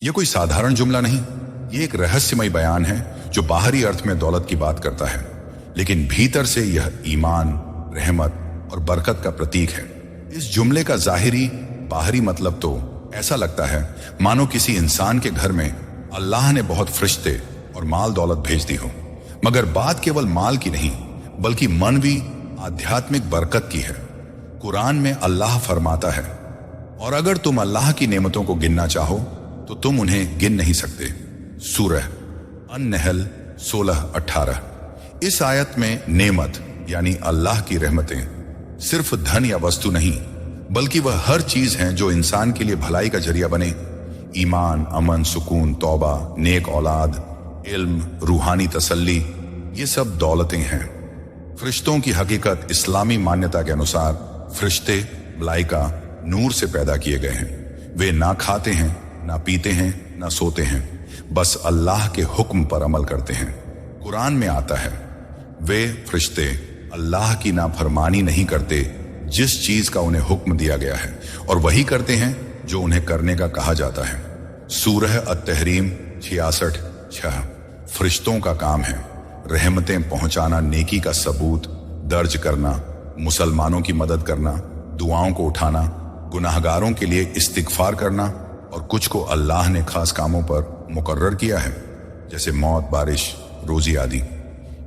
यह कोई साधारण जुमला नहीं, ये एक रहस्यमय बयान है जो बाहरी अर्थ में दौलत की बात करता है, लेकिन भीतर से यह ईमान, रहमत और बरकत का प्रतीक है। इस जुमले का जाहिरी बाहरी मतलब तो ऐसा लगता है मानो किसी इंसान के घर में अल्लाह ने बहुत फरिश्ते और माल दौलत भेज दी हो, मगर बात केवल माल की नहीं बल्कि मानवी आध्यात्मिक बरकत की है। कुरान में अल्लाह फरमाता है, और अगर तुम अल्लाह की नेमतों को गिनना चाहो तो तुम उन्हें गिन नहीं सकते। सूरह अन-नहल 16-18। इस आयत में नेमत यानी अल्लाह की रहमतें सिर्फ धन या वस्तु नहीं बल्कि वह हर चीज हैं जो इंसान के लिए भलाई का जरिया बने। ईमान, अमन, सुकून, तौबा, नेक औलाद, इल्म, रूहानी तसल्ली, ये सब दौलतें हैं। फरिश्तों की हकीकत इस्लामी मान्यता के अनुसार फरिश्ते मलाइका नूर से पैदा किए गए हैं। वे ना खाते हैं, ना पीते हैं, ना सोते हैं, बस अल्लाह के हुक्म पर अमल करते हैं। कुरान में आता है, वे फरिश्ते अल्लाह की नाफरमानी नहीं करते जिस चीज का उन्हें हुक्म दिया गया है, और वही करते हैं जो उन्हें करने का कहा जाता है। सूरह अत-तहरीम 66-6। फरिश्तों का काम है रहमतें पहुंचाना, नेकी का सबूत दर्ज करना, मुसलमानों की मदद करना, दुआओं को उठाना, गुनाहगारों के लिए इस्तिगफार करना, और कुछ को अल्लाह ने खास कामों पर मुकर्रर किया है जैसे मौत, बारिश, रोजी आदि।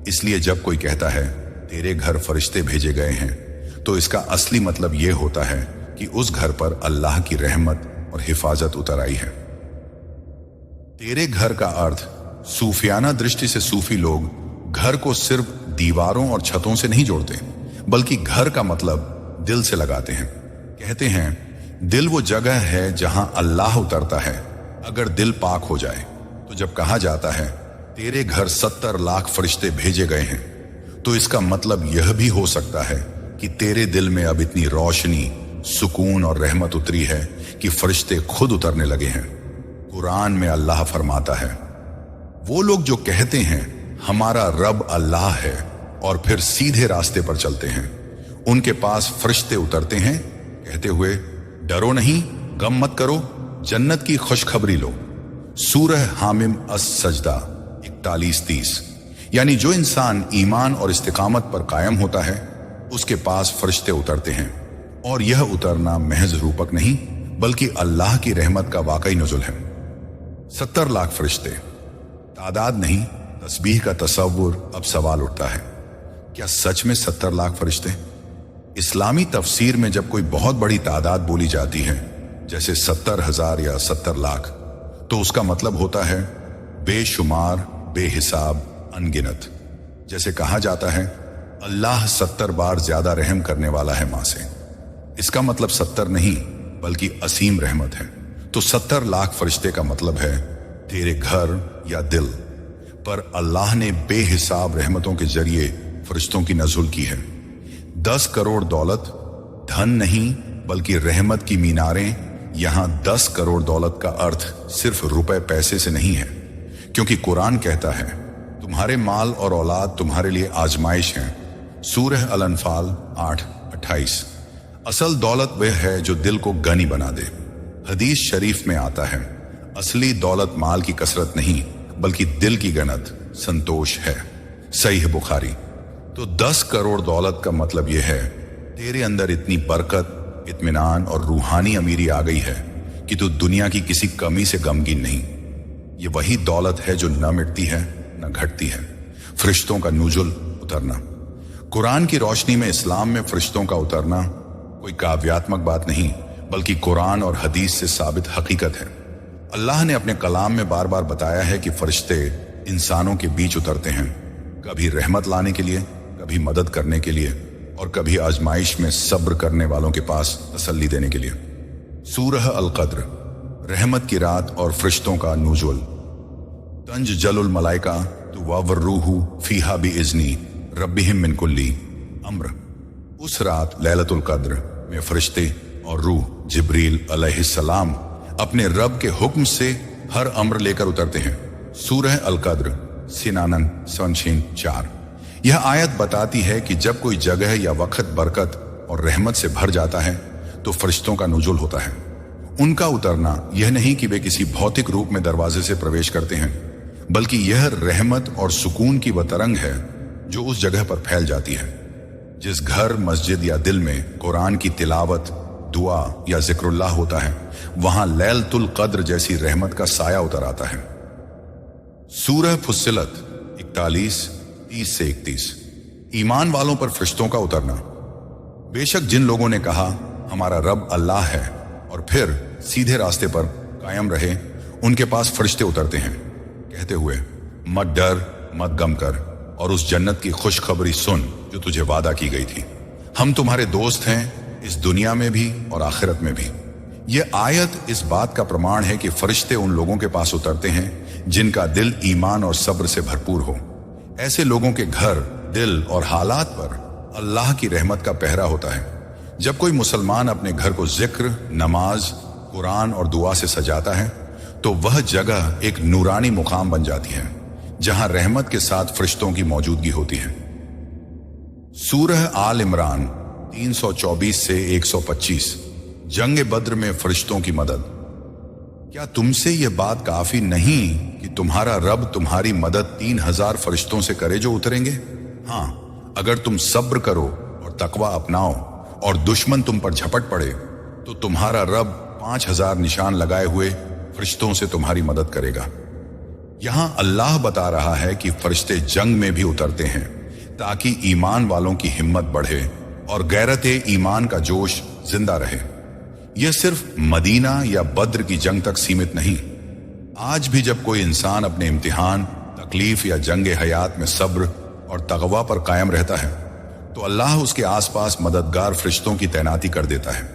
इसलिए जब कोई कहता है तेरे घर फरिश्ते भेजे गए हैं तो इसका असली मतलब यह होता है कि उस घर पर अल्लाह की रहमत और हिफाजत उतर आई है। तेरे घर का अर्थ सूफियाना दृष्टि से सूफी लोग घर को सिर्फ दीवारों और छतों से नहीं जोड़ते बल्कि घर का मतलब दिल से लगाते हैं। कहते हैं दिल वो जगह है जहां अल्लाह उतरता है। अगर दिल पाक हो जाए तो जब कहा जाता है तेरे घर 70 लाख फरिश्ते भेजे गए हैं तो इसका मतलब यह भी हो सकता है कि तेरे दिल में अब इतनी रोशनी, सुकून और रहमत उतरी है कि फरिश्ते खुद उतरने लगे हैं। कुरान में अल्लाह फरमाता है, वो लोग जो कहते हैं हमारा रब अल्लाह है और फिर सीधे रास्ते पर चलते हैं, उनके पास फरिश्ते उतरते हैं कहते हुए डरो नहीं, गम मत करो, जन्नत की खुशखबरी लो। सूरह हामिम अस-सजदा 41-30। यानी जो इंसान ईमान और इस्तिकामत पर कायम होता है उसके पास फरिश्ते उतरते हैं, और यह उतरना महज रूपक नहीं बल्कि अल्लाह की रहमत का वाकई नुज़ुल है। 70 लाख फरिश्ते तादाद नहीं, तस्बीह का तसव्वुर। अब सवाल उठता है, क्या सच में 70 लाख फरिश्ते? इस्लामी तफसीर में जब कोई बहुत बड़ी तादाद बोली जाती है जैसे 70,000 या 70 लाख, तो उसका मतलब होता है बेशुमार, बेहिसाब, अनगिनत। जैसे कहा जाता है अल्लाह 70 बार ज्यादा रहम करने वाला है मां से, इसका मतलब 70 नहीं बल्कि असीम रहमत है। तो 70 लाख फरिश्ते का मतलब है तेरे घर या दिल पर अल्लाह ने बेहिसाब रहमतों के जरिए फरिश्तों की नज़ुल की है। 10 करोड़ दौलत धन नहीं बल्कि रहमत की मीनारें। यहां 10 करोड़ दौलत का अर्थ सिर्फ रुपए पैसे से नहीं है, क्योंकि कुरान कहता है तुम्हारे माल और औलाद तुम्हारे लिए आजमाइश हैं। सूरह अल-अनफाल 8-28। असल दौलत वह है जो दिल को गनी बना दे। हदीस शरीफ में आता है असली दौलत माल की कसरत नहीं बल्कि दिल की गनत, संतोष है। सहीह बुखारी। तो 10 करोड़ दौलत का मतलब यह है तेरे अंदर इतनी बरकत, इत्मीनान और रूहानी अमीरी आ गई है कि तू दुनिया की किसी कमी से गमगीन नहीं। ये वही दौलत है जो न मिटती है न घटती है, फरिश्तों का नुज़ुल उतरना। कुरान की रोशनी में इस्लाम में फरिश्तों का उतरना कोई काव्यात्मक बात नहीं बल्कि कुरान और हदीस से साबित हकीकत है। अल्लाह ने अपने कलाम में बार बार बताया है कि फरिश्ते इंसानों के बीच उतरते हैं, कभी रहमत लाने के लिए, कभी मदद करने के लिए, और कभी आजमाइश में सब्र करने वालों के पास तसल्ली देने के लिए। सूरह अल-क़द्र, रहमत की रात और फरिश्तों का नुज़ुल। तंज़्ज़लुल मलाइका ववर्रूहु फीहा बिइज़्नी रब्बिहिम मिन कुल्ली अम्र। उस रात लैलतुल क़द्र में फरिश्ते और रूह जिब्रील अलैहिस्सलाम अपने रब के हुक्म से हर अम्र लेकर उतरते हैं। सूरह अल-क़द्र सिनानन 4। यह आयत बताती है कि जब कोई जगह या वक्त बरकत और रहमत से भर जाता है तो फरिश्तों का नुज़ुल होता है। उनका उतरना यह नहीं कि वे किसी भौतिक रूप में दरवाजे से प्रवेश करते हैं, बल्कि यह रहमत और सुकून की वह तरंग है जो उस जगह पर फैल जाती है। जिस घर, मस्जिद या दिल में कुरान की तिलावत, दुआ या जिक्रुल्लाह होता है, वहां लैलतुल कद्र जैसी रहमत का साया उतर आता है। सूरह फुस्सिलत 41:30-31। ईमान वालों पर फरिश्तों का उतरना। बेशक जिन लोगों ने कहा हमारा रब अल्लाह है और फिर सीधे रास्ते पर कायम रहे, उनके पास फरिश्ते उतरते हैं कहते हुए मत डर, मत गम कर और उस जन्नत की खुशखबरी सुन जो तुझे वादा की गई थी। हम तुम्हारे दोस्त हैं इस दुनिया में भी और आखिरत में भी। यह आयत इस बात का प्रमाण है कि फरिश्ते उन लोगों के पास उतरते हैं जिनका दिल ईमान और सब्र से भरपूर हो। ऐसे लोगों के घर, दिल और हालात पर अल्लाह की रहमत का पहरा होता है। जब कोई मुसलमान अपने घर को जिक्र, नमाज, कुरान और दुआ से सजाता है तो वह जगह एक नूरानी मुकाम बन जाती है जहां रहमत के साथ फरिश्तों की मौजूदगी होती है। सूरह आल इमरान 324-125। जंग बद्र में फरिश्तों की मदद। क्या तुमसे यह बात काफी नहीं कि तुम्हारा रब तुम्हारी मदद 3000 फरिश्तों से करे जो उतरेंगे? हाँ, अगर तुम सब्र करो और तकवा अपनाओ और दुश्मन तुम पर झपट पड़े तो तुम्हारा रब 5000 निशान लगाए हुए फरिश्तों से तुम्हारी मदद करेगा। यहां अल्लाह बता रहा है कि फरिश्ते जंग में भी उतरते हैं ताकि ईमान वालों की हिम्मत बढ़े और गैरत ईमान का जोश जिंदा रहे। यह सिर्फ मदीना या बद्र की जंग तक सीमित नहीं। आज भी जब कोई इंसान अपने इम्तिहान, तकलीफ या जंग हयात में सब्र और तकवा पर कायम रहता है तो अल्लाह उसके आसपास मददगार फरिश्तों की तैनाती कर देता है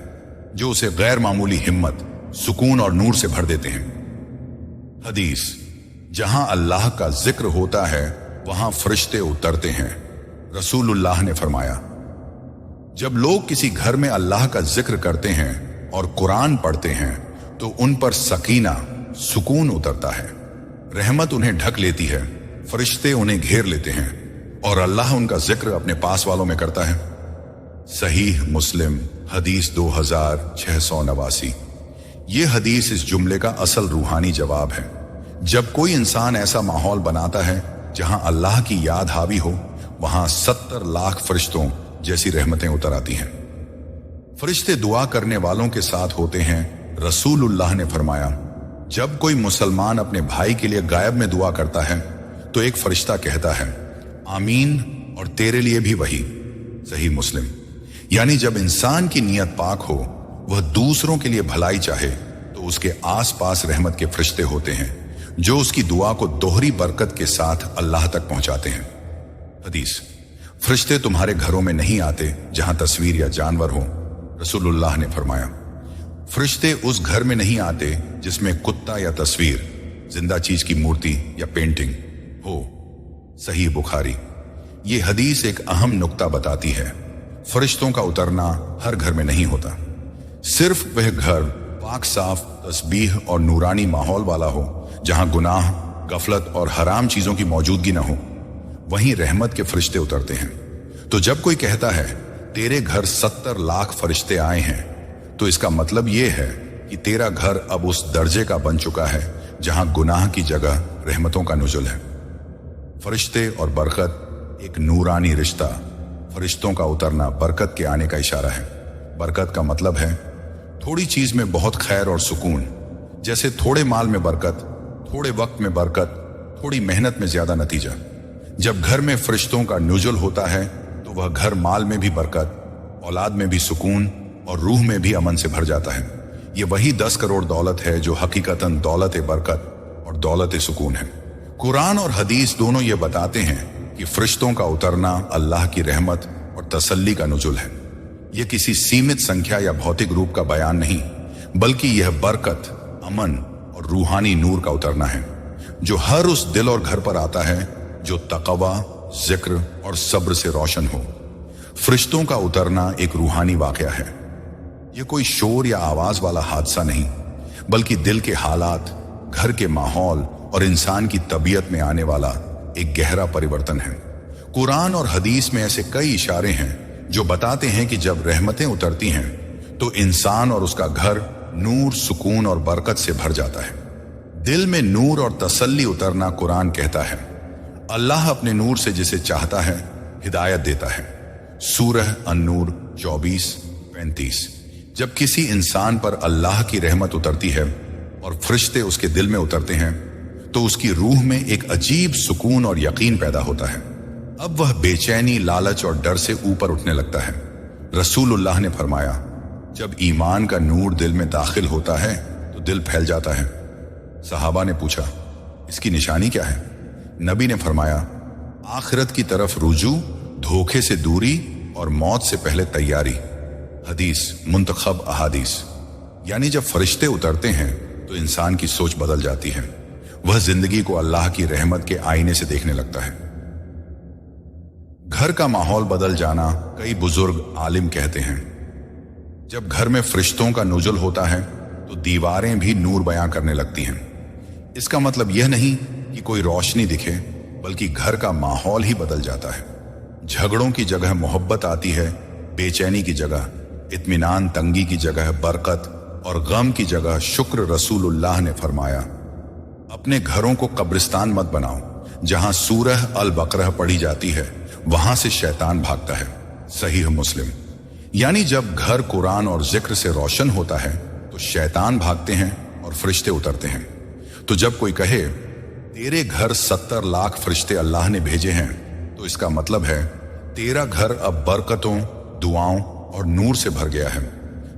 जो उसे गैर मामूली हिम्मत, सुकून और नूर से भर देते हैं। हदीस। जहां अल्लाह का जिक्र होता है वहां फरिश्ते उतरते हैं। रसूलुल्लाह ने फरमाया, जब लोग किसी घर में अल्लाह का जिक्र करते हैं और कुरान पढ़ते हैं तो उन पर सकीना, सुकून उतरता है, रहमत उन्हें ढक लेती है, फरिश्ते उन्हें घेर लेते हैं और अल्लाह उनका जिक्र अपने पास वालों में करता है। सहीह मुस्लिम हदीस 2689। यह हदीस इस जुमले का असल रूहानी जवाब है। जब कोई इंसान ऐसा माहौल बनाता है जहां अल्लाह की याद हावी हो, वहां 70 लाख फरिश्तों जैसी रहमतें उतर आती हैं। फरिश्ते दुआ करने वालों के साथ होते हैं। रसूलुल्लाह ने फरमाया, जब कोई मुसलमान अपने भाई के लिए गायब में दुआ करता है तो एक फरिश्ता कहता है आमीन और तेरे लिए भी वही। सही मुस्लिम। यानी जब इंसान की नीयत पाक हो, वह दूसरों के लिए भलाई चाहे तो उसके आसपास रहमत के फरिश्ते होते हैं जो उसकी दुआ को दोहरी बरकत के साथ अल्लाह तक पहुंचाते हैं। हदीस। फरिश्ते तुम्हारे घरों में नहीं आते जहां तस्वीर या जानवर हो। रसूलुल्लाह ने फरमाया, फरिश्ते उस घर में नहीं आते जिसमें कुत्ता या तस्वीर, जिंदा चीज की मूर्ति या पेंटिंग हो। सही बुखारी। ये हदीस एक अहम नुक्ता बताती है। फरिश्तों का उतरना हर घर में नहीं होता। सिर्फ वह घर पाक साफ, तस्बीह और नूरानी माहौल वाला हो जहां गुनाह, गफलत और हराम चीजों की मौजूदगी न हो, वहीं रहमत के फरिश्ते उतरते हैं। तो जब कोई कहता है तेरे घर 70 लाख फरिश्ते आए हैं तो इसका मतलब यह है कि तेरा घर अब उस दर्जे का बन चुका है जहां गुनाह की जगह रहमतों का नुजुल है। फरिश्ते और बरकत एक नूरानी रिश्ता। फरिश्तों का उतरना बरकत के आने का इशारा है। बरकत का मतलब है थोड़ी चीज में बहुत खैर और सुकून। जैसे थोड़े माल में बरकत, थोड़े वक्त में बरकत, थोड़ी मेहनत में ज्यादा नतीजा। जब घर में फरिश्तों का नुजुल होता है तो वह घर माल में भी बरकत, औलाद में भी सुकून और रूह में भी अमन से भर जाता है। ये वही 10 करोड़ दौलत है जो हकीकतन दौलत बरकत और दौलत सुकून है। कुरान और हदीस दोनों ये बताते हैं कि फरिश्तों का उतरना अल्लाह की रहमत और तसल्ली का नुजुल है। यह किसी सीमित संख्या या भौतिक रूप का बयान नहीं, बल्कि यह बरकत, अमन और रूहानी नूर का उतरना है जो हर उस दिल और घर पर आता है जो तकवा, जिक्र और सब्र से रोशन हो। फरिश्तों का उतरना एक रूहानी वाकया है। यह कोई शोर या आवाज वाला हादसा नहीं, बल्कि दिल के हालात, घर के माहौल और इंसान की तबीयत में आने वाला एक गहरा परिवर्तन है। कुरान और हदीस में ऐसे कई इशारे हैं जो बताते हैं कि जब रहमतें उतरती हैं तो इंसान और उसका घर नूर, सुकून और बरकत से भर जाता है। दिल में नूर और तसल्ली उतरना कुरान कहता है। अल्लाह अपने नूर से जिसे चाहता है हिदायत देता है। सूरह अन-नूर 24-35। जब किसी इंसान पर अल्लाह की रहमत उतरती है और फरिश्ते उसके दिल में उतरते हैं तो उसकी रूह में एक अजीब सुकून और यकीन पैदा होता है। अब वह बेचैनी, लालच और डर से ऊपर उठने लगता है। रसूलुल्लाह ने फरमाया, जब ईमान का नूर दिल में दाखिल होता है तो दिल फैल जाता है। सहाबा ने पूछा, इसकी निशानी क्या है? नबी ने फरमाया, आखिरत की तरफ रुजू, धोखे से दूरी और मौत से पहले तैयारी। हदीस मुंतखब अहादीस। यानी जब फरिश्ते उतरते हैं तो इंसान की सोच बदल जाती है। वह जिंदगी को अल्लाह की रहमत के आईने से देखने लगता है। घर का माहौल बदल जाना। कई बुजुर्ग आलिम कहते हैं, जब घर में फरिश्तों का नुजुल होता है तो दीवारें भी नूर बयां करने लगती हैं। इसका मतलब यह नहीं कि कोई रोशनी दिखे, बल्कि घर का माहौल ही बदल जाता है। झगड़ों की जगह मोहब्बत आती है, बेचैनी की जगह इत्मीनान, तंगी की जगह बरकत और गम की जगह शुक्र। रसूलुल्लाह ने फरमाया, अपने घरों को कब्रिस्तान मत बनाओ। जहां सूरह अल बकरह पढ़ी जाती है वहां से शैतान भागता है। सहीह मुस्लिम। यानी जब घर कुरान और जिक्र से रोशन होता है तो शैतान भागते हैं और फरिश्ते उतरते हैं। तो जब कोई कहे तेरे घर 70 लाख फरिश्ते अल्लाह ने भेजे हैं, तो इसका मतलब है तेरा घर अब बरकतों, दुआओं और नूर से भर गया है,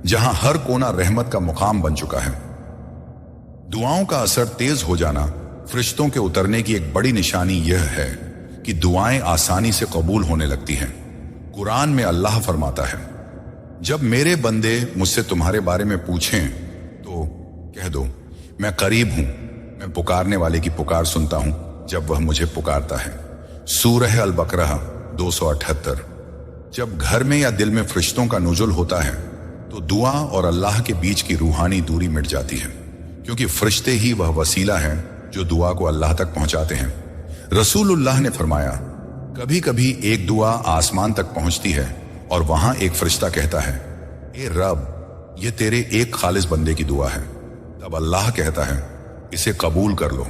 जहां हर कोना रहमत का मुकाम बन चुका है। दुआओं का असर तेज हो जाना फरिश्तों के उतरने की एक बड़ी निशानी यह है कि दुआएं आसानी से कबूल होने लगती हैं। कुरान में अल्लाह फरमाता है, जब मेरे बंदे मुझसे तुम्हारे बारे में पूछें तो कह दो मैं करीब हूं, मैं पुकारने वाले की पुकार सुनता हूं जब वह मुझे पुकारता है। सूरह अल बकरह 278। जब घर में या दिल में फरिश्तों का नुजुल होता है तो दुआ और अल्लाह के बीच की रूहानी दूरी मिट जाती है, क्योंकि फरिश्ते ही वह वसीला है जो दुआ को अल्लाह तक पहुंचाते हैं। रसूलुल्लाह ने फरमाया, कभी कभी एक दुआ आसमान तक पहुंचती है और वहां एक फरिश्ता कहता है, ए रब, ये तेरे एक खालिस बंदे की दुआ है। तब अल्लाह कहता है, इसे कबूल कर लो।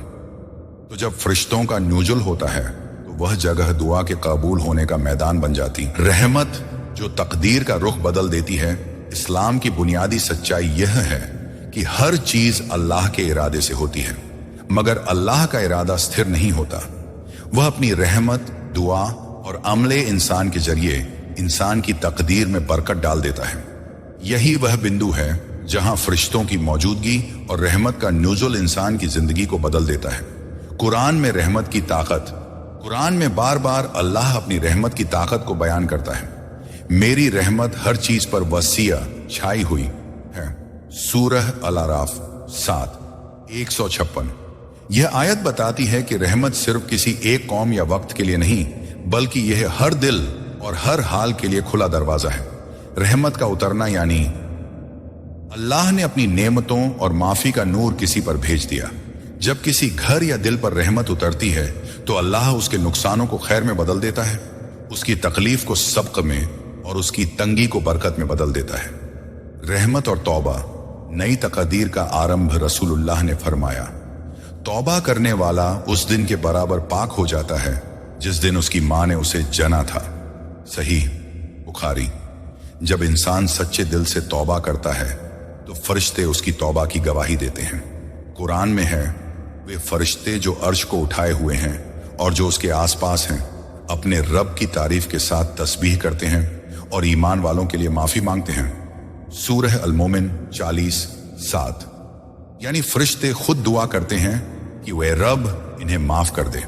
तो जब फरिश्तों का नुजुल होता है तो वह जगह दुआ के कबूल होने का मैदान बन जाती। रहमत जो तकदीर का रुख बदल देती है। इस्लाम की बुनियादी सच्चाई यह है कि हर चीज अल्लाह के इरादे से होती है, मगर अल्लाह का इरादा स्थिर नहीं होता। वह अपनी रहमत, दुआ और अमले इंसान के जरिए इंसान की तकदीर में बरकत डाल देता है। यही वह बिंदु है जहां फरिश्तों की मौजूदगी और रहमत का नुजुल इंसान की जिंदगी को बदल देता है। कुरान में रहमत की ताकत। कुरान में बार बार अल्लाह अपनी रहमत की ताकत को बयान करता है। मेरी रहमत हर चीज पर वसीया छाई हुई है। सूरह अल-आराफ 7:156। यह आयत बताती है कि रहमत सिर्फ किसी एक कौम या वक्त के लिए नहीं, बल्कि यह हर दिल और हर हाल के लिए खुला दरवाजा है। रहमत का उतरना यानी अल्लाह ने अपनी नेमतों और माफी का नूर किसी पर भेज दिया। जब किसी घर या दिल पर रहमत उतरती है तो अल्लाह उसके नुकसानों को खैर में बदल देता है, उसकी तकलीफ को सबक में और उसकी तंगी को बरकत में बदल देता है। रहमत और तौबा, नई तकदीर का आरंभ। रसूलुल्लाह ने फरमाया, तौबा करने वाला उस दिन के बराबर पाक हो जाता है जिस दिन उसकी मां ने उसे जना था। सही बुखारी। जब इंसान सच्चे दिल से तौबा करता है तो फरिश्ते उसकी तौबा की गवाही देते हैं। कुरान में है, वे फरिश्ते जो अर्श को उठाए हुए हैं और जो उसके आसपास हैं अपने रब की तारीफ के साथ तस्बीह करते हैं और ईमान वालों के लिए माफी मांगते हैं। सूरह अल-मोमिन 40:7। यानी फरिश्ते खुद दुआ करते हैं कि वह रब इन्हें माफ कर दे।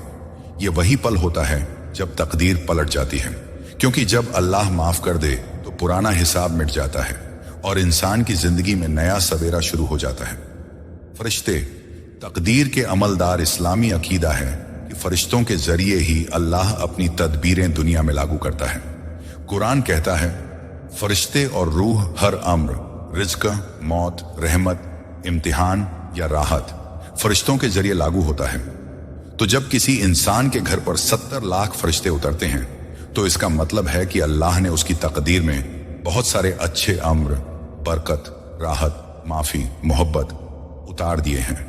यह वही पल होता है जब तकदीर पलट जाती है, क्योंकि जब अल्लाह माफ कर दे तो पुराना हिसाब मिट जाता है और इंसान की जिंदगी में नया सवेरा शुरू हो जाता है। फरिश्ते तकदीर के अमलदार। इस्लामी अकीदा है कि फरिश्तों के जरिए ही अल्लाह अपनी तदबीरें दुनिया में लागू करता है। कुरान कहता है, फरिश्ते और रूह हर अम्र, रिज्क, मौत, रहमत, इम्तिहान या राहत फरिश्तों के जरिए लागू होता है। तो जब किसी इंसान के घर पर 70 लाख फरिश्ते उतरते हैं तो इसका मतलब है कि अल्लाह ने उसकी तकदीर में बहुत सारे अच्छे अम्र, बरकत, राहत, माफी, मोहब्बत उतार दिए हैं।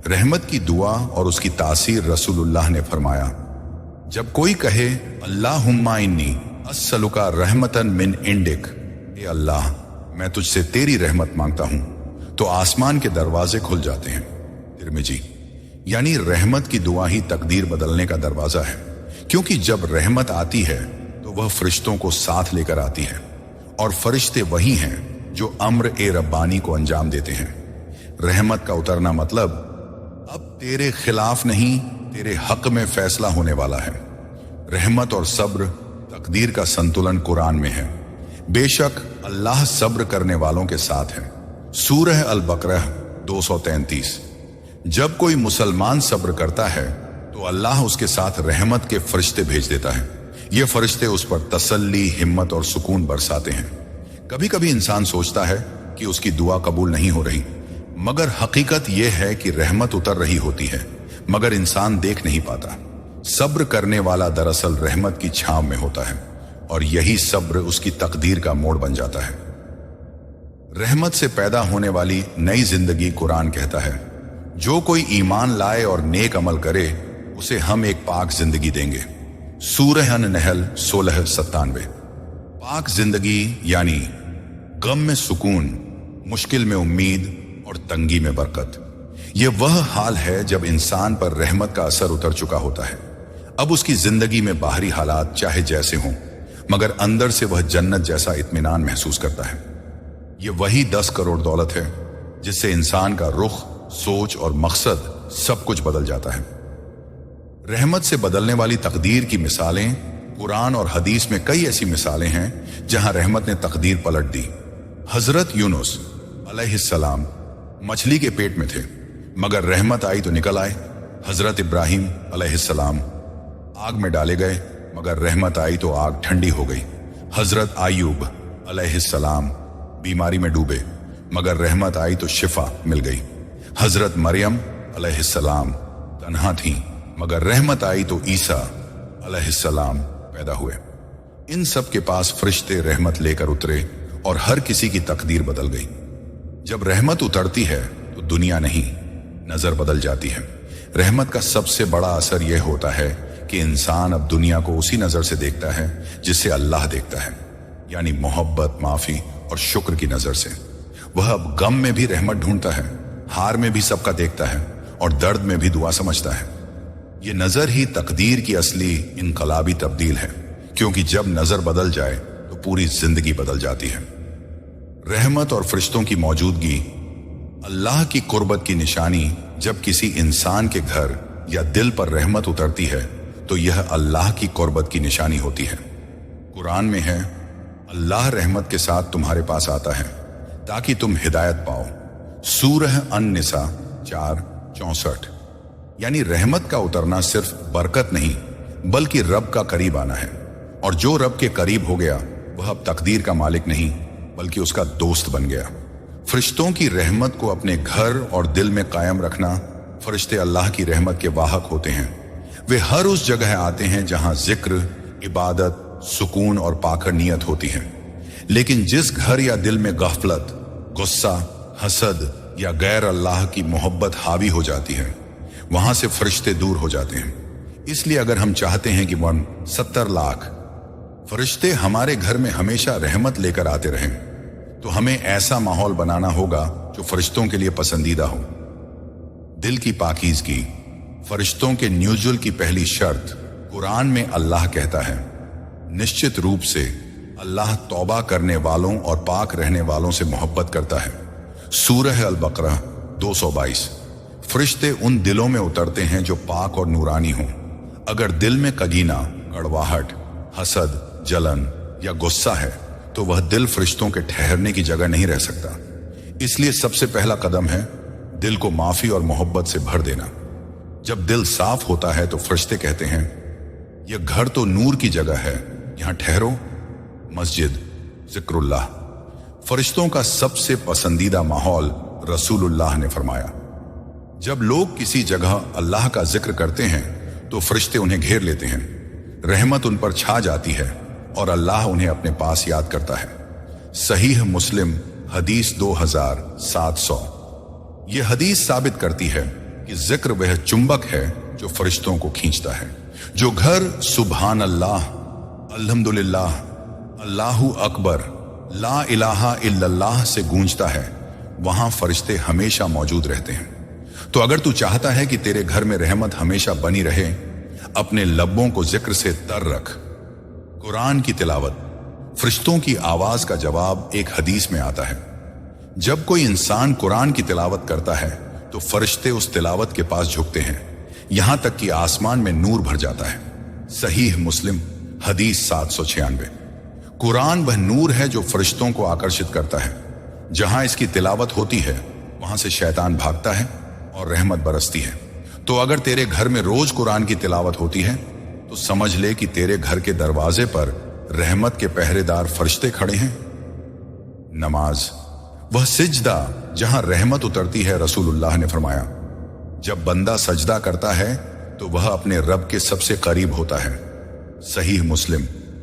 रहमत की दुआ और उसकी तासीर रसूलुल्लाह ने फरमाया, जब कोई कहे अल्लाहुम्मा इन्नी अस्सलुका रहमतन मिन इंडिक, ए अल्लाह मैं तुझसे तेरी रहमत मांगता हूं, तो आसमान के दरवाजे खुल जाते हैं। तिरमिजी। यानी रहमत की दुआ ही तकदीर बदलने का दरवाजा है, क्योंकि जब रहमत आती है तो वह फरिश्तों को साथ लेकर आती है, और फरिश्ते वही हैं जो अम्र ए रब्बानी को अंजाम देते हैं। रहमत का उतरना मतलब अब तेरे खिलाफ नहीं, तेरे हक में फैसला होने वाला है। रहमत और सब्र, तकदीर का संतुलन कुरान में है। बेशक अल्लाह सब्र करने वालों के साथ है। सूरह अल बकरह 233। जब कोई मुसलमान सब्र करता है तो अल्लाह उसके साथ रहमत के फरिश्ते भेज देता है। ये फरिश्ते उस पर तसल्ली, हिम्मत और सुकून बरसाते हैं। कभी कभी इंसान सोचता है कि उसकी दुआ कबूल नहीं हो रही, मगर हकीकत यह है कि रहमत उतर रही होती है, मगर इंसान देख नहीं पाता। सब्र करने वाला दरअसल रहमत की छांव में होता है, और यही सब्र उसकी तकदीर का मोड़ बन जाता है। रहमत से पैदा होने वाली नई जिंदगी कुरान कहता है, जो कोई ईमान लाए और नेक अमल करे उसे हम एक पाक जिंदगी देंगे। सूरह अन-नहल 1697। पाक जिंदगी यानी गम में सुकून, मुश्किल में उम्मीद और तंगी में बरकत। यह वह हाल है जब इंसान पर रहमत का असर उतर चुका होता है। अब उसकी जिंदगी में बाहरी हालात चाहे जैसे हों, मगर अंदर से वह जन्नत जैसा इत्मीनान महसूस करता है। यह वही 10 करोड़ दौलत है जिससे इंसान का रुख, सोच और मकसद सब कुछ बदल जाता है। रहमत से बदलने वाली तकदीर की मिसालें कुरान और हदीस में कई ऐसी मिसालें हैं जहां रहमत ने तकदीर पलट दी। हजरत यूनुस अलैहिस्सलाम मछली के पेट में थे, मगर रहमत आई तो निकल आए। हजरत इब्राहिम अलैहिस्सलाम आग में डाले गए, मगर रहमत आई तो आग ठंडी हो गई। हजरत आयूब अलैहिस्सलाम बीमारी में डूबे, मगर रहमत आई तो शिफा मिल गई। हजरत मरियम अलैहिस्सलाम तन्हा थीं, मगर रहमत आई तो ईसा अलैहिस्सलाम पैदा हुए। इन सब के पास फरिश्ते रहमत लेकर उतरे और हर किसी की तकदीर बदल गई। जब रहमत उतरती है तो दुनिया नहीं, नजर बदल जाती है। रहमत का सबसे बड़ा असर यह होता है कि इंसान अब दुनिया को उसी नजर से देखता है जिससे अल्लाह देखता है, यानी मोहब्बत, माफी और शुक्र की नजर से। वह अब गम में भी रहमत ढूंढता है, हार में भी सबका देखता है और दर्द में भी दुआ समझता है। ये नजर ही तकदीर की असली इनकलाबी तब्दील है, क्योंकि जब नजर बदल जाए तो पूरी जिंदगी बदल जाती है। रहमत और फरिश्तों की मौजूदगी अल्लाह की कुर्बत की निशानी। जब किसी इंसान के घर या दिल पर रहमत उतरती है तो यह अल्लाह की कुर्बत की निशानी होती है। कुरान में है, अल्लाह रहमत के साथ तुम्हारे पास आता है ताकि तुम हिदायत पाओ। सूरह अन-निसा 4:64। यानी रहमत का उतरना सिर्फ बरकत नहीं बल्कि रब का करीब आना है, और जो रब के करीब हो गया वह अब तकदीर का मालिक नहीं बल्कि उसका दोस्त बन गया। फरिश्तों की रहमत को अपने घर और दिल में कायम रखना। फरिश्ते अल्लाह की रहमत के वाहक होते हैं। वे हर उस जगह आते हैं जहां जिक्र, इबादत, सुकून और पाकर नियत होती है। लेकिन जिस घर या दिल में गफलत, गुस्सा, हसद या गैर अल्लाह की मोहब्बत हावी हो जाती है, वहां से फरिश्ते दूर हो जाते हैं। इसलिए अगर हम चाहते हैं कि 70 लाख फरिश्ते हमारे घर में हमेशा रहमत लेकर आते रहें, तो हमें ऐसा माहौल बनाना होगा जो फरिश्तों के लिए पसंदीदा हो। दिल की पाकीज़गी, फरिश्तों के न्यूजुल की पहली शर्त। कुरान में अल्लाह कहता है, निश्चित रूप से अल्लाह तौबा करने वालों और पाक रहने वालों से मोहब्बत करता है। सूरह अल बकरह 222। फरिश्ते उन दिलों में उतरते हैं जो पाक और नूरानी हों। अगर दिल में कगीना, कड़वाहट, हसद, जलन या गुस्सा है तो वह दिल फरिश्तों के ठहरने की जगह नहीं रह सकता। इसलिए सबसे पहला कदम है दिल को माफी और मोहब्बत से भर देना। जब दिल साफ होता है तो फरिश्ते कहते हैं, यह घर तो नूर की जगह है, यहां ठहरो। मस्जिद, जिक्रुल्लाह। फरिश्तों का सबसे पसंदीदा माहौल रसूलुल्लाह ने फरमाया, जब लोग किसी जगह अल्लाह का जिक्र करते हैं तो फरिश्ते उन्हें घेर लेते हैं, रहमत उन पर छा जाती है और अल्लाह उन्हें अपने पास याद करता है। सहीह मुस्लिम हदीस 2700। यह हदीस साबित करती है कि जिक्र वह चुंबक है जो फरिश्तों को खींचता है। जो घर सुभान अल्लाह, अल्हम्दुलिल्लाह, अल्लाहु अकबर, ला इलाहा इल्लल्लाह से गूंजता है, वहां फरिश्ते हमेशा मौजूद रहते हैं। तो अगर तू चाहता है कि तेरे घर में रहमत हमेशा बनी रहे, अपने लब्बों को जिक्र से तर रख। कुरान की तिलावत, फरिश्तों की आवाज का जवाब एक हदीस में आता है। जब कोई इंसान कुरान की तिलावत करता है तो फरिश्ते उस तिलावत के पास झुकते हैं, यहां तक कि आसमान में नूर भर जाता है। सहीह मुस्लिम हदीस 796। कुरान वह नूर है जो फरिश्तों को आकर्षित करता है। जहां इसकी तिलावत होती है वहां से शैतान भागता है और रहमत बरसती है। तो अगर तेरे घर में रोज कुरान की तिलावत होती है तो समझ ले कि तेरे घर के दरवाजे पर रहमत के पहरेदार फरिश्ते खड़े हैं। नमाज, वह सिजदा जहां रहमत उतरती है। रसूलुल्लाह ने फरमाया, जब बंदा सजदा करता है तो वह अपने रब के सबसे करीब होता है। सहीह मुस्लिम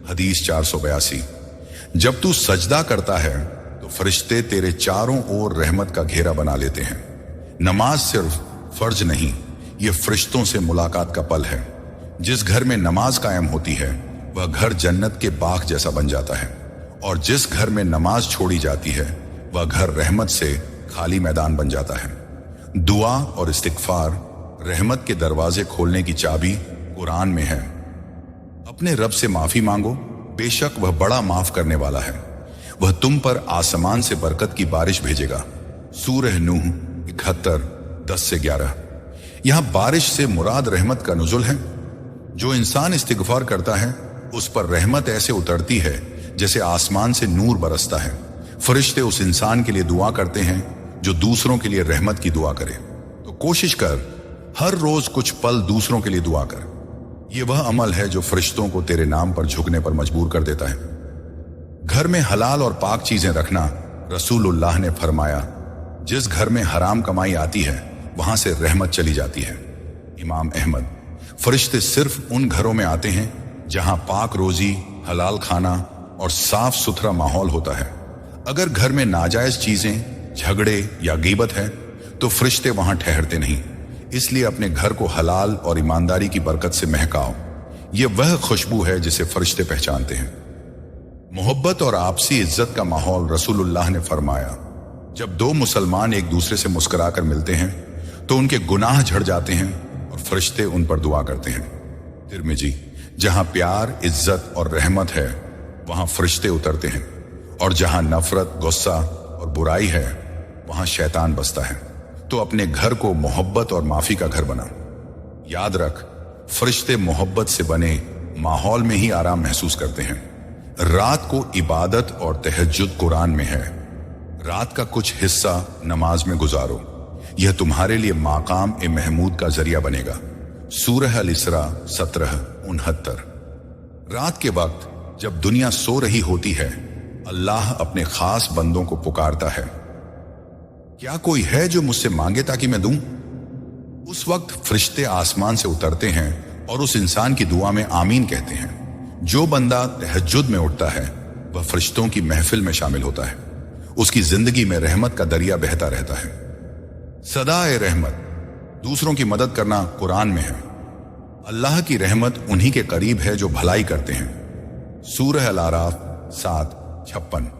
हदीस 482। जब तू सजदा करता है तो फरिश्ते तेरे चारों ओर रहमत का घेरा बना लेते हैं। नमाज सिर्फ फर्ज नहीं, यह फरिश्तों से मुलाकात का पल है। जिस घर में नमाज कायम होती है वह घर जन्नत के बाग जैसा बन जाता है, और जिस घर में नमाज छोड़ी जाती है वह घर रहमत से खाली मैदान बन जाता है। दुआ और इस्तिगफार रहमत के दरवाजे खोलने की चाबी कुरान में है। अपने रब से माफी मांगो, बेशक वह बड़ा माफ करने वाला है। वह तुम पर आसमान से बरकत की बारिश भेजेगा। सूरह नूह 71 10 से 11। यहां बारिश से मुराद रहमत का नुज़ुल है। जो इंसान इस्तिगफार करता है उस पर रहमत ऐसे उतरती है जैसे आसमान से नूर बरसता है। फरिश्ते उस इंसान के लिए दुआ करते हैं जो दूसरों के लिए रहमत की दुआ करे। तो कोशिश कर, हर रोज कुछ पल दूसरों के लिए दुआ कर। यह वह अमल है जो फरिश्तों को तेरे नाम पर झुकने पर मजबूर कर देता है। घर में हलाल और पाक चीजें रखना, रसूलुल्लाह ने फरमाया, जिस घर में हराम कमाई आती है वहां से रहमत चली जाती है। इमाम अहमद। फरिश्ते सिर्फ उन घरों में आते हैं जहां पाक रोजी, हलाल खाना और साफ सुथरा माहौल होता है। अगर घर में नाजायज चीजें, झगड़े या गीबत है तो फरिश्ते वहां ठहरते नहीं। इसलिए अपने घर को हलाल और ईमानदारी की बरकत से महकाओ। यह वह खुशबू है जिसे फरिश्ते पहचानते हैं। मोहब्बत और आपसी इज्जत का माहौल, रसूलुल्लाह ने फरमाया, जब दो मुसलमान एक दूसरे से मुस्कुराकर मिलते हैं तो उनके गुनाह झड़ जाते हैं और फरिश्ते उन पर दुआ करते हैं। तिरमिजी। जहां प्यार, इज्जत और रहमत है वहां फरिश्ते उतरते हैं, और जहां नफरत, गुस्सा और बुराई है वहां शैतान बसता है। तो अपने घर को मोहब्बत और माफी का घर बना। याद रख, फरिश्ते मोहब्बत से बने माहौल में ही आराम महसूस करते हैं। रात को इबादत और तहज्जुद कुरान में है। रात का कुछ हिस्सा नमाज में गुजारो। यह तुम्हारे लिए माकाम ए महमूद का जरिया बनेगा। सूरह अल इसरा 17-69। रात के वक्त जब दुनिया सो रही होती है, अल्लाह अपने खास बंदों को पुकारता है, क्या कोई है जो मुझसे मांगे ताकि मैं दूं? उस वक्त फरिश्ते आसमान से उतरते हैं और उस इंसान की दुआ में आमीन कहते हैं। जो बंदा तहज्जुद में उठता है वह फरिश्तों की महफिल में शामिल होता है। उसकी जिंदगी में रहमत का दरिया बहता रहता है। सदाए रहमत, दूसरों की मदद करना कुरान में है। अल्लाह की रहमत उन्हीं के करीब है जो भलाई करते हैं। सूरह अल आराफ 7-56।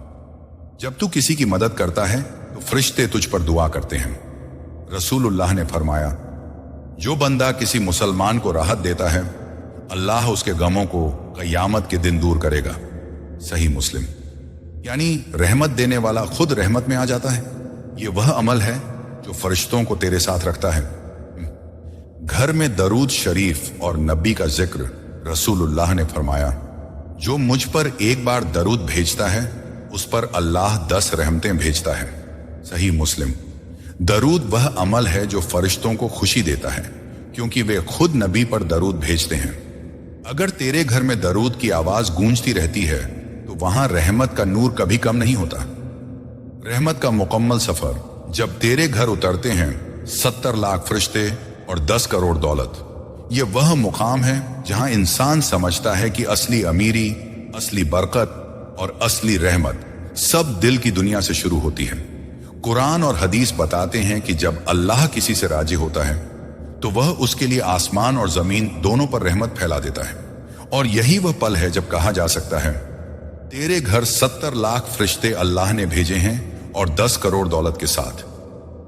जब तू किसी की मदद करता है तो फरिश्ते तुझ पर दुआ करते हैं। रसूलुल्लाह ने फरमाया, जो बंदा किसी मुसलमान को राहत देता है अल्लाह उसके गमों को क़यामत के दिन दूर करेगा। सही मुस्लिम। यानी रहमत देने वाला खुद रहमत में आ जाता है। यह वह अमल है जो फरिश्तों को तेरे साथ रखता है। घर में दरूद शरीफ और नबी का जिक्र, रसूलुल्लाह ने फरमाया, जो मुझ पर एक बार दरूद भेजता है उस पर अल्लाह 10 रहमतें भेजता है। सही मुस्लिम। दरूद वह अमल है जो फरिश्तों को खुशी देता है क्योंकि वे खुद नबी पर दरूद भेजते हैं। अगर तेरे घर में दरूद की आवाज गूंजती रहती है तो वहां रहमत का नूर कभी कम नहीं होता। रहमत का मुकम्मल सफर, जब तेरे घर उतरते हैं 70 लाख फरिश्ते और 10 करोड़ दौलत। यह वह मुकाम है जहां इंसान समझता है कि असली अमीरी, असली बरकत और असली रहमत सब दिल की दुनिया से शुरू होती है। कुरान और हदीस बताते हैं कि जब अल्लाह किसी से राजी होता है तो वह उसके लिए आसमान और जमीन दोनों पर रहमत फैला देता है। और यही वह पल है जब कहा जा सकता है, तेरे घर 70 लाख फरिश्ते अल्लाह ने भेजे हैं और 10 करोड़ दौलत के साथ।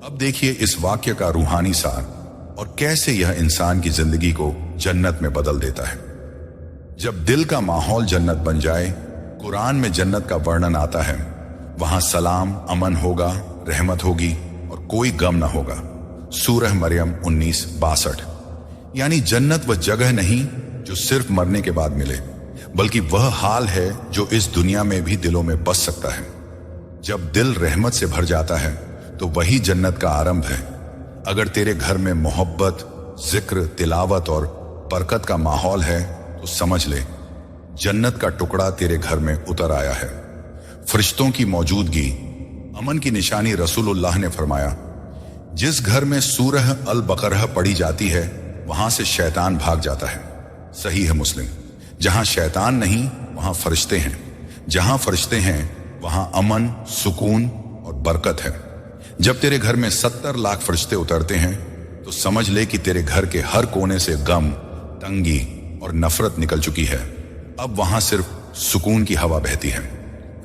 अब देखिए इस वाक्य का रूहानी सार और कैसे यह इंसान की जिंदगी को जन्नत में बदल देता है। जब दिल का माहौल जन्नत बन जाए, कुरान में जन्नत का वर्णन आता है, वहां सलाम, अमन होगा, रहमत होगी और कोई गम ना होगा। सूरह मरियम 19:62। यानी जन्नत वह जगह नहीं जो सिर्फ मरने के बाद मिले, बल्कि वह हाल है जो इस दुनिया में भी दिलों में बस सकता है। जब दिल रहमत से भर जाता है तो वही जन्नत का आरंभ है। अगर तेरे घर में मोहब्बत, जिक्र, तिलावत और बरकत का माहौल है तो समझ ले जन्नत का टुकड़ा तेरे घर में उतर आया है। फरिश्तों की मौजूदगी अमन की निशानी। रसूलुल्लाह ने फरमाया, जिस घर में सूरह अल बकरह पढ़ी जाती है वहां से शैतान भाग जाता है। सही है मुस्लिम। जहां शैतान नहीं वहां फरिश्ते हैं, जहां फरिश्ते हैं वहां अमन, सुकून और बरकत है। जब तेरे घर में 70 लाख फरिश्ते उतरते हैं तो समझ ले कि तेरे घर के हर कोने से गम, तंगी और नफरत निकल चुकी है। अब वहां सिर्फ सुकून की हवा बहती है।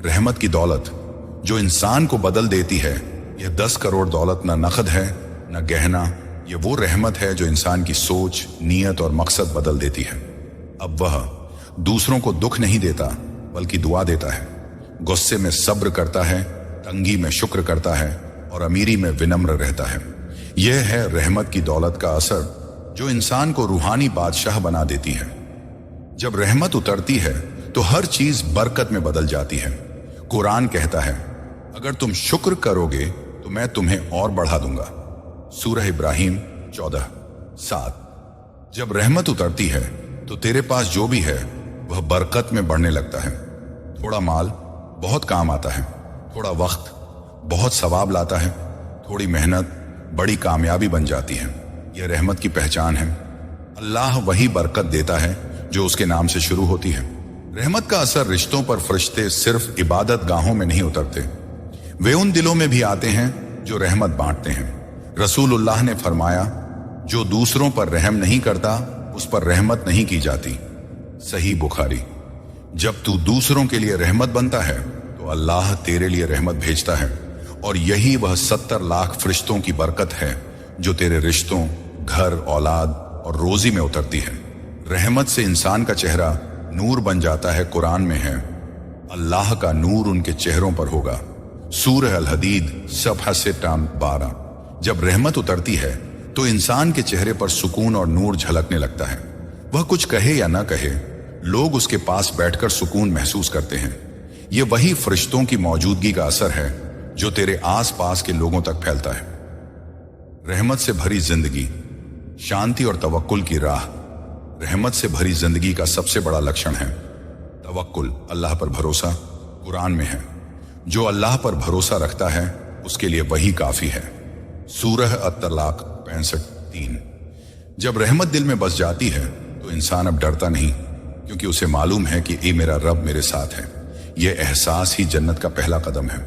रहमत की दौलत जो इंसान को बदल देती है, यह 10 करोड़ दौलत न नकद है न गहना। यह वो रहमत है जो इंसान की सोच, नीयत और मकसद बदल देती है। अब वह दूसरों को दुख नहीं देता बल्कि दुआ देता है। गुस्से में सब्र करता है, तंगी में शुक्र करता है और अमीरी में विनम्र रहता है। यह है रहमत की दौलत का असर जो इंसान को रूहानी बादशाह बना देती है। जब रहमत उतरती है तो हर चीज बरकत में बदल जाती है। कुरान कहता है, अगर तुम शुक्र करोगे तो मैं तुम्हें और बढ़ा दूंगा। सूरह इब्राहिम 14:7। जब रहमत उतरती है तो तेरे पास जो भी है वह बरकत में बढ़ने लगता है। थोड़ा माल बहुत काम आता है, थोड़ा वक्त बहुत सवाब लाता है, थोड़ी मेहनत बड़ी कामयाबी बन जाती है। यह रहमत की पहचान है। अल्लाह वही बरकत देता है जो उसके नाम से शुरू होती है। रहमत का असर रिश्तों पर फरिश्ते सिर्फ इबादत गाहों में नहीं उतरते, वे उन दिलों में भी आते हैं जो रहमत बांटते हैं। रसूलुल्लाह ने फरमाया, जो दूसरों पर रहम नहीं करता उस पर रहमत नहीं की जाती। सही बुखारी। जब तू दूसरों के लिए रहमत बनता है तो अल्लाह तेरे लिए रहमत भेजता है और यही वह 70 लाख फरिश्तों की बरकत है जो तेरे रिश्तों, घर, औलाद और रोजी में उतरती है। रहमत से इंसान का चेहरा नूर बन जाता है। कुरान में है, अल्लाह का नूर उनके चेहरों पर होगा। सूरह अल हदीद सफ़हा 12। जब रहमत उतरती है तो इंसान के चेहरे पर सुकून और नूर झलकने लगता है। वह कुछ कहे या ना कहे, लोग उसके पास बैठकर सुकून महसूस करते हैं। यह वही फरिश्तों की मौजूदगी का असर है जो तेरे आस पास के लोगों तक फैलता है। रहमत से भरी जिंदगी, शांति और तवक्कुल की राह। रहमत से भरी जिंदगी का सबसे बड़ा लक्षण है तवक्कुल, अल्लाह पर भरोसा। कुरान में है, जो अल्लाह पर भरोसा रखता है उसके लिए वही काफी है। सूरह अत-तलाक 65:3। जब रहमत दिल में बस जाती है तो इंसान अब डरता नहीं, क्योंकि उसे मालूम है कि ए मेरा रब मेरे साथ है। यह एहसास ही जन्नत का पहला कदम है।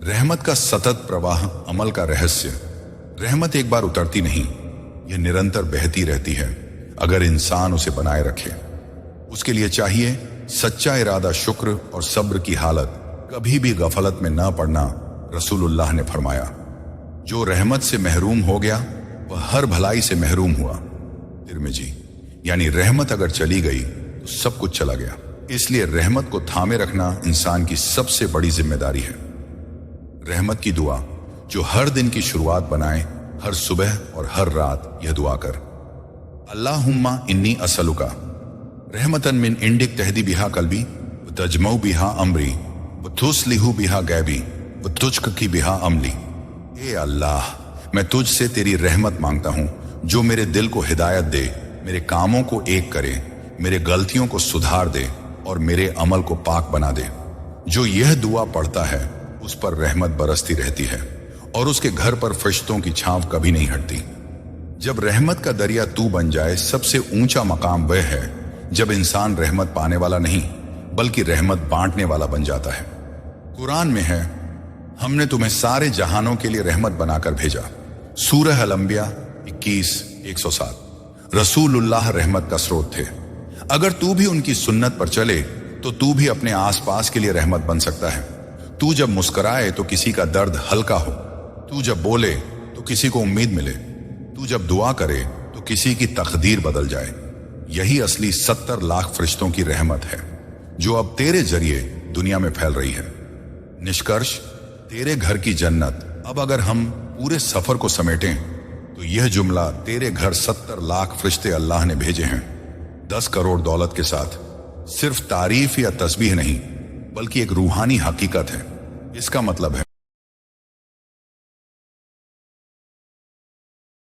रहमत का सतत प्रवाह, अमल का रहस्य। रहमत एक बार उतरती नहीं, यह निरंतर बहती रहती है अगर इंसान उसे बनाए रखे। उसके लिए चाहिए सच्चा इरादा, शुक्र और सब्र की हालत, कभी भी गफलत में न पड़ना। रसूलुल्लाह ने फरमाया, जो रहमत से महरूम हो गया वह हर भलाई से महरूम हुआ। तिरमिजी। यानी रहमत अगर चली गई तो सब कुछ चला गया। इसलिए रहमत को थामे रखना इंसान की सबसे बड़ी जिम्मेदारी है। रहमत की दुआ जो हर दिन की शुरुआत बनाए, हर सुबह और हर रात यह दुआ कर, अल्लाहुम्मा इन्नी असलुका रहमतन मिन इंडिक तहदी बिहा कल्बी व तजमऊ बिहा अमरी व तुस्लिहु बिहा गैबी व तुझक की बिहा अमली। ए अल्लाह, मैं तुझसे तेरी रहमत मांगता हूं जो मेरे दिल को हिदायत दे, मेरे कामों को एक करे, मेरे गलतियों को सुधार दे और मेरे अमल को पाक बना दे। जो यह दुआ पढ़ता है उस पर रहमत बरसती रहती है और उसके घर पर फरिश्तों की छांव कभी नहीं हटती। जब रहमत का दरिया तू बन जाए, सबसे ऊंचा मकाम वह है जब इंसान रहमत पाने वाला नहीं बल्कि रहमत बांटने वाला बन जाता है। कुरान में है, हमने तुम्हें सारे जहानों के लिए रहमत बनाकर भेजा। सूरह अल-अंबिया 21:107। रसूलुल्लाह रहमत का स्रोत थे। अगर तू भी उनकी सुन्नत पर चले तो तू भी अपने आसपास के लिए रहमत बन सकता है। तू जब मुस्कुराए तो किसी का दर्द हल्का हो, तू जब बोले तो किसी को उम्मीद मिले, तू जब दुआ करे तो किसी की तकदीर बदल जाए। यही असली 70 लाख फरिश्तों की रहमत है जो अब तेरे जरिए दुनिया में फैल रही है। निष्कर्ष, तेरे घर की जन्नत। अब अगर हम पूरे सफर को समेटें तो यह जुमला तेरे घर 70 लाख फरिश्ते अल्लाह ने भेजे हैं 10 करोड़ दौलत के साथ। सिर्फ तारीफ या तस्बीह नहीं बल्कि एक रूहानी हकीकत है। इसका मतलब है